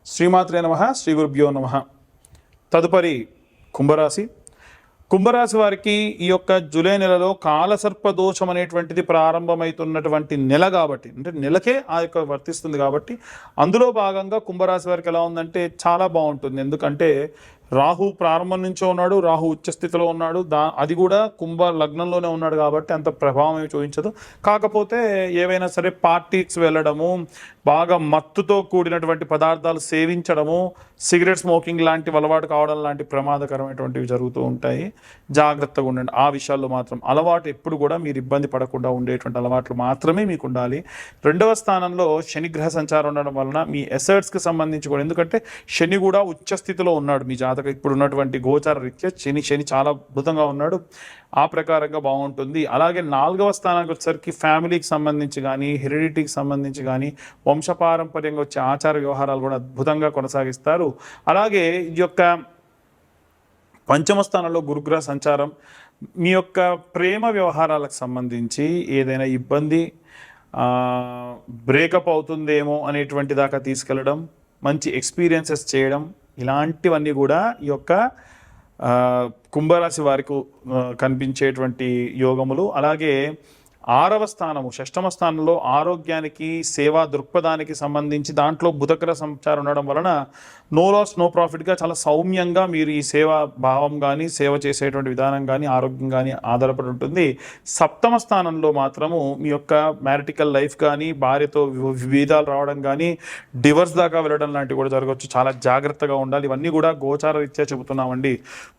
శ్రీమాత్రే నమః, శ్రీ గురుభ్యో నమః. తదుపరి కుంభరాశి వారికి ఈ యొక్క జూలై నెలలో కాలసర్ప దోషం అనేటువంటిది ప్రారంభమవుతున్నటువంటి నెల కాబట్టి, అంటే నెలకే ఆ యొక్క వర్తిస్తుంది కాబట్టి, అందులో భాగంగా కుంభరాశి వారికి ఎలా ఉందంటే చాలా బాగుంటుంది. ఎందుకంటే రాహు ప్రారంభం నుంచో ఉన్నాడు, రాహు ఉచ్చస్థితిలో ఉన్నాడు, అది కూడా కుంభ లగ్నంలోనే ఉన్నాడు కాబట్టి అంత ప్రభావం ఏమి చూపించదు. కాకపోతే ఏవైనా సరే పార్టీస్ వెళ్ళడము, బాగా మత్తుతో కూడినటువంటి పదార్థాలు సేవించడము, సిగరెట్ స్మోకింగ్ లాంటివి అలవాటు కావడం లాంటి ప్రమాదకరమైనటువంటివి జరుగుతూ ఉంటాయి. జాగ్రత్తగా ఉండండి ఆ విషయాల్లో మాత్రం. అలవాటు ఎప్పుడు కూడా మీరు ఇబ్బంది పడకుండా ఉండేటువంటి అలవాట్లు మాత్రమే మీకు ఉండాలి. రెండవ స్థానంలో శనిగ్రహ సంచారం ఉండడం వలన మీ ఎసర్ట్స్కి సంబంధించి కూడా, ఎందుకంటే శని కూడా ఉచ్చస్థితిలో ఉన్నాడు మీ జాతకం ఇప్పుడు ఉన్నటువంటి గోచార రీత్యా శని చాలా అద్భుతంగా ఉన్నాడు. ఆ ప్రకారంగా బాగుంటుంది. అలాగే 4వ స్థానానికి వచ్చేసరికి ఫ్యామిలీకి సంబంధించి కానీ, హెరిడిటీకి సంబంధించి కానీ, వంశపారంపర్యంగా వచ్చే ఆచార వ్యవహారాలు కూడా అద్భుతంగా కొనసాగిస్తారు. అలాగే ఈ యొక్క 5వ స్థానంలో గురుగ్రహ సంచారం మీ యొక్క ప్రేమ వ్యవహారాలకు సంబంధించి ఏదైనా ఇబ్బంది బ్రేకప్ అవుతుందేమో అనేటువంటి దాకా తీసుకెళ్ళడం, మంచి ఎక్స్పీరియన్సెస్ చేయడం, ఇలాంటివన్నీ కూడా ఈ యొక్క కుంభరాశి వారికి కనిపించేటువంటి యోగములు. అలాగే 6వ స్థానము, 6వ స్థానంలో ఆరోగ్యానికి, సేవా దృక్పథానికి సంబంధించి దాంట్లో బుధగ్రహ సంచారం ఉండడం వలన నో లాస్ నో ప్రాఫిట్గా చాలా సౌమ్యంగా మీరు ఈ సేవా భావం కానీ, సేవ చేసేటువంటి విధానం కానీ, ఆరోగ్యం కానీ ఆధారపడి ఉంటుంది. 7వ స్థానంలో మాత్రము మీ యొక్క మ్యారిటికల్ లైఫ్ కానీ, భార్యతో విభేదాలు రావడం కానీ, డివర్స్ దాకా వెళ్ళడం లాంటివి కూడా జరగవచ్చు. చాలా జాగ్రత్తగా ఉండాలి. ఇవన్నీ కూడా గోచార రీత్యా చెబుతున్నామండి.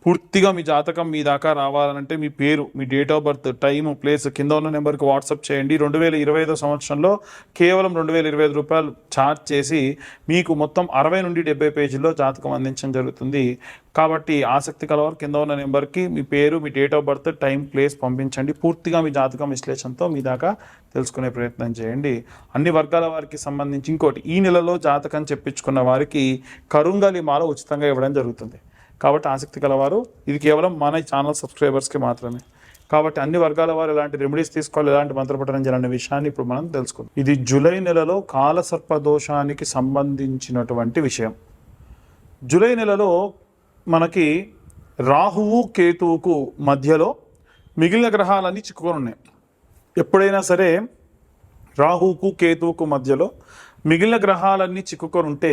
పూర్తిగా మీ జాతకం మీ దాకా రావాలంటే మీ పేరు, మీ date of birth, time, place కింద ఉన్న నెంబర్ వాట్సాప్ చేయండి. 2025 సంవత్సరంలో కేవలం 2025 రూపాయలు ఛార్జ్ చేసి మీకు మొత్తం 60 నుండి 70 పేజీల్లో జాతకం అందించడం జరుగుతుంది. కాబట్టి ఆసక్తి కలవారు కింద ఉన్న నెంబర్కి మీ పేరు, మీ date of birth, time, place పంపించండి. పూర్తిగా మీ జాతకం విశ్లేషణతో మీ దాకా తెలుసుకునే ప్రయత్నం చేయండి. అన్ని వర్గాల వారికి సంబంధించి ఇంకోటి, ఈ నెలలో జాతకం చెప్పించుకున్న వారికి కరుంగలి మాల ఉచితంగా ఇవ్వడం జరుగుతుంది. కాబట్టి ఆసక్తి కలవారు, ఇది కేవలం మన ఛానల్ సబ్స్క్రైబర్స్కి మాత్రమే. కాబట్టి అన్ని వర్గాల వారు ఎలాంటి రెమెడీస్ తీసుకోవాలి, ఎలాంటి మంత్రపఠనం చేయాలనే విషయాన్ని ఇప్పుడు మనం తెలుసుకుందాం. ఇది జూలై నెలలో కాలసర్ప దోషానికి సంబంధించినటువంటి విషయం. జూలై నెలలో మనకి రాహువు కేతువుకు మధ్యలో మిగిలిన గ్రహాలన్నీ చిక్కుకొని ఉన్నాయి. ఎప్పుడైనా సరే రాహువుకు కేతువుకు మధ్యలో మిగిలిన గ్రహాలన్నీ చిక్కుకొని ఉంటే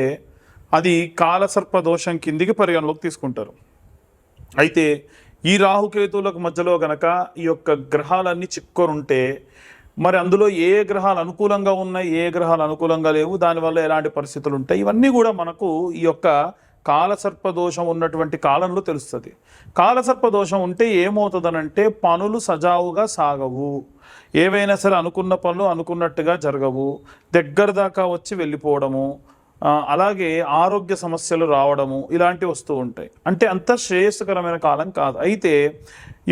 అది కాలసర్ప దోషం కిందికి పరిగణలోకి తీసుకుంటారు. అయితే ఈ రాహుకేతువులకు మధ్యలో గనక ఈ యొక్క గ్రహాలన్నీ చిక్కుకొని ఉంటే మరి అందులో ఏ గ్రహాలు అనుకూలంగా ఉన్నాయి, ఏ గ్రహాలు అనుకూలంగా లేవు, దానివల్ల ఎలాంటి పరిస్థితులు ఉంటాయి, ఇవన్నీ కూడా మనకు ఈ యొక్క కాలసర్ప దోషం ఉన్నటువంటి కాలంలో తెలుస్తుంది. కాలసర్ప దోషం ఉంటే ఏమవుతుందనంటే పనులు సజావుగా సాగవు, ఏవైనా సరే అనుకున్న పనులు అనుకున్నట్టుగా జరగవు, దగ్గర దాకా వచ్చి వెళ్ళిపోవడము, అలాగే ఆరోగ్య సమస్యలు రావడము, ఇలాంటివి వస్తూ ఉంటాయి. అంటే అంత శ్రేయస్కరమైన కాలం కాదు. అయితే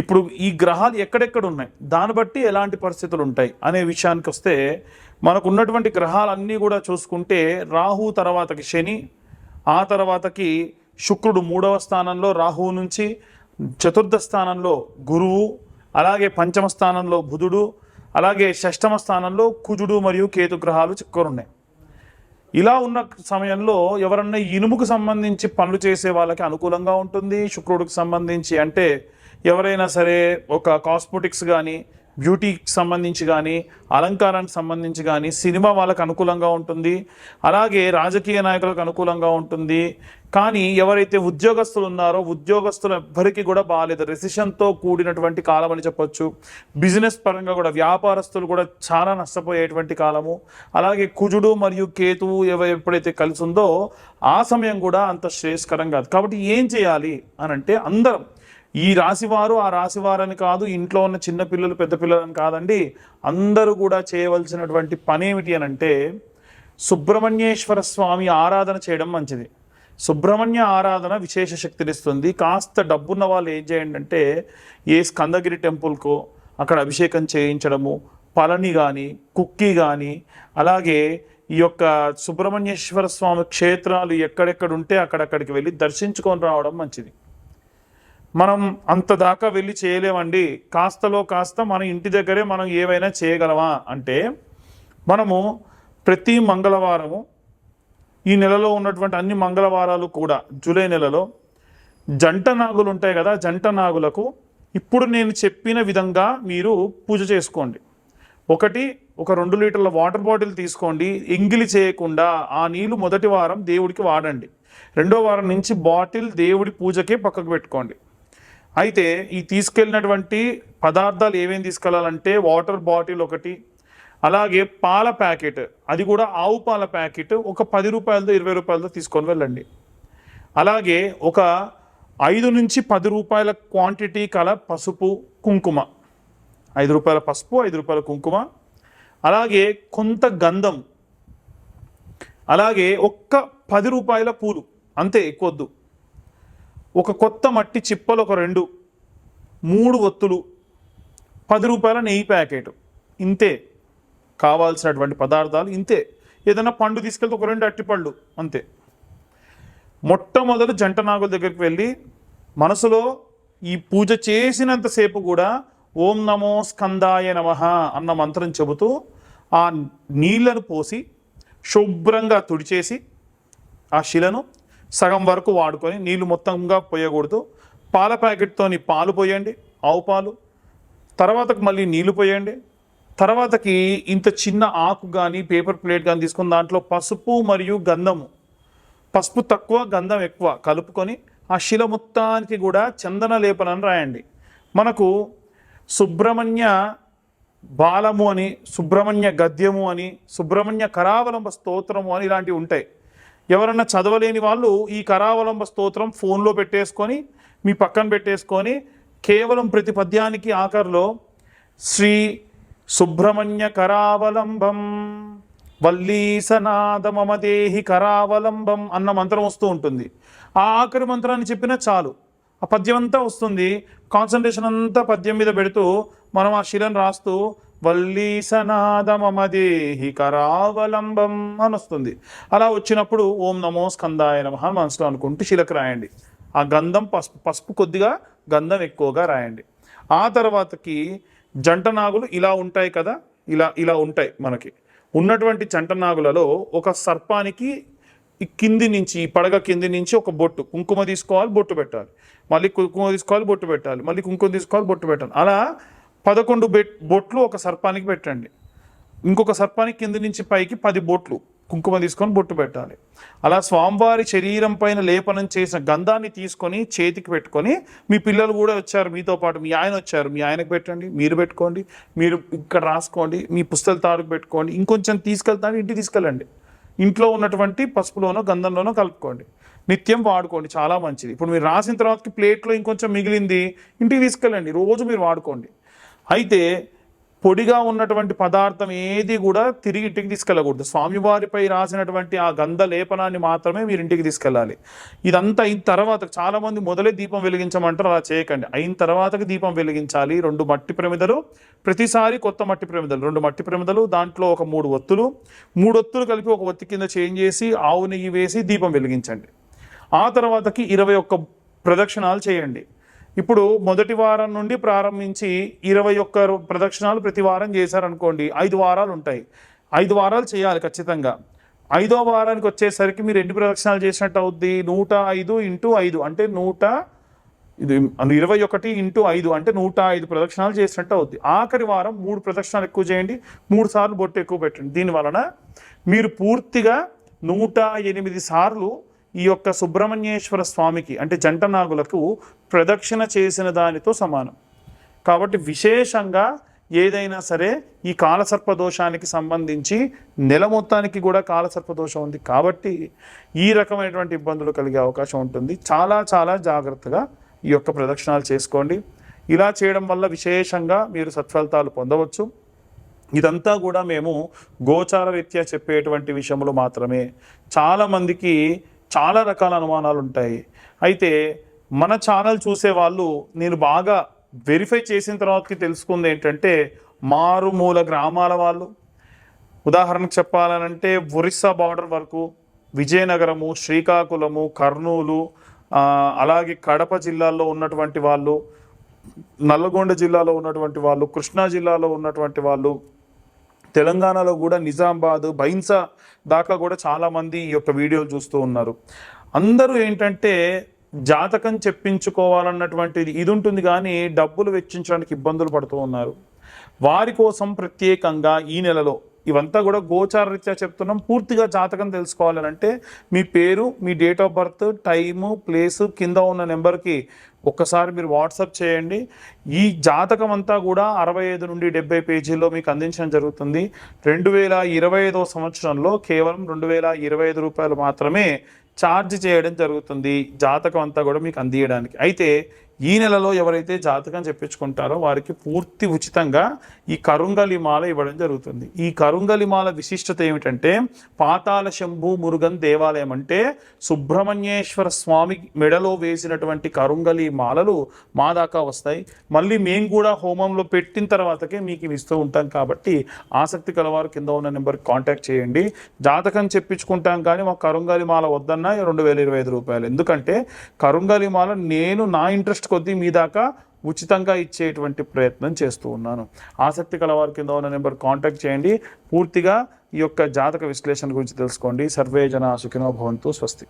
ఇప్పుడు ఈ గ్రహాలు ఎక్కడెక్కడ ఉన్నాయి, దాన్ని బట్టి ఎలాంటి పరిస్థితులు ఉంటాయి అనే విషయానికి వస్తే, మనకు ఉన్నటువంటి గ్రహాలన్నీ కూడా చూసుకుంటే రాహు తర్వాతకి శని, ఆ తర్వాతకి శుక్రుడు 3వ స్థానంలో రాహువు నుంచి, 4వ స్థానంలో గురువు, అలాగే 5వ స్థానంలో బుధుడు, అలాగే 6వ స్థానంలో కుజుడు మరియు కేతు గ్రహాలు చిక్కుకొని ఉన్నాయి. ఇలా ఉన్న సమయంలో ఎవరన్నా ఇనుముకు సంబంధించి పనులు చేసే వాళ్ళకి అనుకూలంగా ఉంటుంది. శుక్రుడికి సంబంధించి అంటే ఎవరైనా సరే ఒక కాస్మెటిక్స్ కానీ, బ్యూటీకి సంబంధించి కానీ, అలంకారానికి సంబంధించి కానీ, సినిమా వాళ్ళకు అనుకూలంగా ఉంటుంది. అలాగే రాజకీయ నాయకులకు అనుకూలంగా ఉంటుంది. కానీ ఎవరైతే ఉద్యోగస్తులు ఉన్నారో ఉద్యోగస్తులు ఎవ్వరికి కూడా బాగాలేదు, రెసిషన్తో కూడినటువంటి కాలం అని చెప్పొచ్చు. బిజినెస్ పరంగా కూడా వ్యాపారస్తులు కూడా చాలా నష్టపోయేటువంటి కాలము. అలాగే కుజుడు మరియు కేతువు ఎప్పుడైతే కలిసి ఉందో ఆ సమయం కూడా అంత శ్రేయస్కరం కాదు. కాబట్టి ఏం చేయాలి అని అంటే, అందరం ఈ రాశివారు ఆ రాశివారని కాదు, ఇంట్లో ఉన్న చిన్న పిల్లలు పెద్ద పిల్లలని కాదండి, అందరూ కూడా చేయవలసినటువంటి పని ఏమిటి అని అంటే, సుబ్రహ్మణ్యేశ్వర స్వామి ఆరాధన చేయడం మంచిది. సుబ్రహ్మణ్య ఆరాధన విశేష శక్తినిస్తుంది. కాస్త డబ్బున్న వాళ్ళు ఏం చేయండి అంటే, ఏ స్కందగిరి టెంపుల్కో అక్కడ అభిషేకం చేయించడము, పళని కానీ, కుక్కి కానీ, అలాగే ఈ యొక్క సుబ్రహ్మణ్యేశ్వర స్వామి క్షేత్రాలు ఎక్కడెక్కడ ఉంటే అక్కడక్కడికి వెళ్ళి దర్శించుకొని రావడం మంచిది. మనం అంత దాకా వెళ్ళి చేయలేమండి, కాస్తలో కాస్త మన ఇంటి దగ్గరే మనం ఏవైనా చేయగలమా అంటే, మనము ప్రతి మంగళవారము ఈ నెలలో ఉన్నటువంటి అన్ని మంగళవారాలు కూడా జూలై నెలలో జంట నాగులు ఉంటాయి కదా, జంట నాగులకు ఇప్పుడు నేను చెప్పిన విధంగా మీరు పూజ చేసుకోండి. ఒక 2 లీటర్ల వాటర్ బాటిల్ తీసుకోండి. ఎంగిలి చేయకుండా ఆ నీళ్లు మొదటి వారం దేవుడికి వాడండి. రెండో వారం నుంచి బాటిల్ దేవుడి పూజకే పక్కకు పెట్టుకోండి. అయితే ఈ తీసుకెళ్ళినటువంటి పదార్థాలు ఏమేమి తీసుకెళ్ళాలంటే వాటర్ బాటిల్ ఒకటి, అలాగే పాల ప్యాకెట్, అది కూడా ఆవు పాల ప్యాకెట్ ఒక 10 రూపాయలతో 20 రూపాయలతో తీసుకొని వెళ్ళండి. అలాగే ఒక 5 నుంచి 10 రూపాయల క్వాంటిటీ కల పసుపు కుంకుమ, 5 రూపాయల పసుపు 5 రూపాయల కుంకుమ, అలాగే కొంత గంధం, అలాగే ఒక్క 10 రూపాయల పూలు, అంతే, ఎక్కువద్దు. ఒక కొత్త మట్టి చిప్పలు ఒక 2, 3 ఒత్తులు, 10 రూపాయల నెయ్యి ప్యాకెట్, ఇంతే కావాల్సినటువంటి పదార్థాలు ఇంతే. ఏదైనా పండు తీసుకెళ్తే ఒక 2 అట్టిపళ్ళు, అంతే. మొట్టమొదటి జంట నాగుల దగ్గరికి వెళ్ళి మనసులో ఈ పూజ చేసినంతసేపు కూడా ఓం నమో స్కందాయ నమః అన్న మంత్రం చెబుతూ ఆ నీళ్లను పోసి శుభ్రంగా తుడిచేసి ఆ శిలను సగం వరకు వాడుకొని, నీళ్లు మొత్తంగా పోయకూడదు. పాల ప్యాకెట్తోని పాలు పోయండి, ఆవు పాలు. తర్వాతకు మళ్ళీ నీళ్లు పోయండి. తర్వాతకి ఇంత చిన్న ఆకు కానీ పేపర్ ప్లేట్ కానీ తీసుకుని దాంట్లో పసుపు మరియు గంధము, పసుపు తక్కువ గంధం ఎక్కువ కలుపుకొని ఆ శిల మొత్తానికి కూడా చందన లేపనని రాయండి. మనకు సుబ్రహ్మణ్య బాలము అని, సుబ్రహ్మణ్య గద్యము అని, సుబ్రహ్మణ్య కరావలంబ స్తోత్రము అని ఇలాంటివి ఉంటాయి. ఎవరన్నా చదవలేని వాళ్ళు ఈ కరావలంబ స్తోత్రం ఫోన్లో పెట్టేసుకొని మీ పక్కన పెట్టేసుకొని కేవలం ప్రతి పద్యానికి ఆఖరిలో శ్రీ సుబ్రహ్మణ్య కరావలంబం వల్లీసనాద మమదేహి కరావలంబం అన్న మంత్రం వస్తూ ఉంటుంది. ఆ ఆఖరి మంత్రాన్ని చెప్పినా చాలు, ఆ పద్యం అంతా వస్తుంది. కాన్సన్ట్రేషన్ అంతా పద్యం మీద పెడుతూ మనం ఆ శిలను రాస్తూ వల్లీసనాద మమదేహి కరావలంబం అని వస్తుంది. అలా వచ్చినప్పుడు ఓం నమో స్కందాయ నమః మనసులో అనుకుంటూ శిలకు రాయండి. ఆ గంధం పసుపు కొద్దిగా గంధం ఎక్కువగా రాయండి. ఆ తర్వాతకి జంట నాగులు ఇలా ఉంటాయి కదా, ఇలా ఉంటాయి. మనకి ఉన్నటువంటి జంట నాగులలో ఒక సర్పానికి ఈ కింది నుంచి, ఈ పడగ కింది నుంచి ఒక బొట్టు కుంకుమ తీసుకోవాలి, బొట్టు పెట్టాలి, మళ్ళీ కుంకుమ తీసుకోవాలి, బొట్టు పెట్టాలి, మళ్ళీ కుంకుమ తీసుకోవాలి, బొట్టు పెట్టాలి. అలా 11 బొట్లు ఒక సర్పానికి పెట్టండి. ఇంకొక సర్పానికి కింది నుంచి పైకి 10 బొట్లు కుంకుమ తీసుకొని బొట్టు పెట్టాలి. అలా స్వామివారి శరీరం పైన లేపనం చేసిన గంధాన్ని తీసుకొని చేతికి పెట్టుకొని, మీ పిల్లలు కూడా వచ్చారు మీతో పాటు, మీ ఆయన వచ్చారు, మీ ఆయనకు పెట్టండి, మీరు పెట్టుకోండి, మీరు ఇక్కడ రాసుకోండి, మీ పుస్తల తాడుకు పెట్టుకోండి, ఇంకొంచెం తీసుకెళ్తాను ఇంటికి తీసుకెళ్ళండి. ఇంట్లో ఉన్నటువంటి పసుపులోనో గంధంలోనో కలుపుకోండి, నిత్యం వాడుకోండి, చాలా మంచిది. ఇప్పుడు మీరు రాసిన తర్వాతకి ప్లేట్లో ఇంకొంచెం మిగిలింది ఇంటికి తీసుకెళ్ళండి, రోజు మీరు వాడుకోండి. అయితే పొడిగా ఉన్నటువంటి పదార్థం ఏది కూడా తిరిగి ఇంటికి తీసుకెళ్ళకూడదు. స్వామివారిపై రాసినటువంటి ఆ గంధ లేపనాన్ని మాత్రమే మీరు ఇంటికి తీసుకెళ్ళాలి. ఇదంతా అయిన తర్వాత, చాలామంది మొదలే దీపం వెలిగించమంటారు, అలా చేయకండి. అయిన తర్వాతకి దీపం వెలిగించాలి. 2 మట్టి ప్రమిదలు, ప్రతిసారి కొత్త మట్టి ప్రమిదలు, 2 మట్టి ప్రమిదలు, దాంట్లో ఒక 3 ఒత్తులు, 3 ఒత్తులు కలిపి ఒక ఒత్తి కింద చేంజ్ చేసి ఆవు నెయ్యి వేసి దీపం వెలిగించండి. ఆ తర్వాతకి 21 ప్రదక్షిణాలు చేయండి. ఇప్పుడు మొదటి వారం నుండి ప్రారంభించి 21 ప్రదక్షిణాలు ప్రతి వారం చేశారనుకోండి, 5 వారాలు ఉంటాయి. 5 వారాలు చేయాలి ఖచ్చితంగా. 5వ వారానికి వచ్చేసరికి మీరు ఎన్ని ప్రదక్షిణాలు చేసినట్టు అవుద్ది? 105 × 5 అంటే 21 × 5 అంటే 105 ప్రదక్షిణాలు చేసినట్టు అవుద్ది. ఆఖరి వారం 3 ప్రదక్షిణాలు ఎక్కువ చేయండి, 3 సార్లు బొట్టు ఎక్కువ పెట్టండి. దీనివలన మీరు పూర్తిగా 108 సార్లు ఈ యొక్క సుబ్రహ్మణ్యేశ్వర స్వామికి అంటే జంట నాగులకు ప్రదక్షిణ చేసిన దానితో సమానం. కాబట్టి విశేషంగా ఏదైనా సరే ఈ కాలసర్పదోషానికి సంబంధించి నెల మొత్తానికి కూడా కాలసర్పదోషం ఉంది కాబట్టి ఈ రకమైనటువంటి ఇబ్బందులు కలిగే అవకాశం ఉంటుంది. చాలా చాలా జాగ్రత్తగా ఈ యొక్క ప్రదక్షిణాలు చేసుకోండి. ఇలా చేయడం వల్ల విశేషంగా మీరు సత్ఫలితాలు పొందవచ్చు. ఇదంతా కూడా మేము గోచార రీత్యా చెప్పేటువంటి విషయములు మాత్రమే. చాలామందికి చాలా రకాల అనుమానాలు ఉంటాయి. అయితే మన ఛానల్ చూసే వాళ్ళు నేను బాగా వెరిఫై చేసిన తర్వాతకి తెలుసుకుంది ఏంటంటే, మారుమూల గ్రామాల వాళ్ళు, ఉదాహరణకు చెప్పాలనంటే ఒరిస్సా బార్డర్ వరకు, విజయనగరము, శ్రీకాకుళము, కర్నూలు, అలాగే కడప జిల్లాల్లో ఉన్నటువంటి వాళ్ళు, నల్లగొండ జిల్లాలో ఉన్నటువంటి వాళ్ళు, కృష్ణా జిల్లాలో ఉన్నటువంటి వాళ్ళు, తెలంగాణలో కూడా నిజామాబాద్, బైన్సా దాకా కూడా చాలామంది ఈ యొక్క వీడియోలు చూస్తూ ఉన్నారు. అందరూ ఏంటంటే జాతకం చెప్పించుకోవాలన్నటువంటిది ఇది ఉంటుంది, కానీ డబ్బులు వెచ్చించడానికి ఇబ్బందులు పడుతూ ఉన్నారు. వారి కోసం ప్రత్యేకంగా ఈ నెలలో ఇవంతా కూడా గోచార రీత్యా చెప్తున్నాం. పూర్తిగా జాతకం తెలుసుకోవాలని అంటే మీ పేరు, మీ date of birth, time, place కింద ఉన్న నెంబర్కి ఒక్కసారి మీరు వాట్సాప్ చేయండి. ఈ జాతకం అంతా కూడా 65 నుండి 70 పేజీల్లో మీకు అందించడం జరుగుతుంది. 2025 సంవత్సరంలో కేవలం 2025 రూపాయలు మాత్రమే ఛార్జ్ చేయడం జరుగుతుంది జాతకం అంతా కూడా మీకు అందియడానికి. అయితే ఈ నెలలో ఎవరైతే జాతకం చెప్పించుకుంటారో వారికి పూర్తి ఉచితంగా ఈ కరుంగలిమాల ఇవ్వడం జరుగుతుంది. ఈ కరుంగలిమాల విశిష్టత ఏమిటంటే, పాతాళ శంభు మురుగన్ దేవాలయం అంటే సుబ్రహ్మణ్యేశ్వర స్వామి మెడలో వేసినటువంటి కరుంగలి మాలలు మా దాకా వస్తాయి. మళ్ళీ మేము కూడా హోమంలో పెట్టిన తర్వాతకే మీకు ఇవి ఇస్తూ ఉంటాం. కాబట్టి ఆసక్తి కలవారు కింద ఉన్న నెంబర్కి కాంటాక్ట్ చేయండి. జాతకం చెప్పించుకుంటాం కానీ మాకు కరుంగలి మాల వద్దన్నా 2025 రూపాయలు. ఎందుకంటే కరుంగలి మాల నేను నా ఇంట్రెస్ట్ కొద్దీ మీ దాకా ఉచితంగా ఇచ్చేటువంటి ప్రయత్నం చేస్తూ ఉన్నాను. ఆసక్తి కలవారి కింద ఉన్న నెంబర్ కాంటాక్ట్ చేయండి. పూర్తిగా ఈ యొక్క జాతక విశ్లేషణ గురించి తెలుసుకోండి. సర్వే జన సుఖినో భవంతు. స్వస్తి.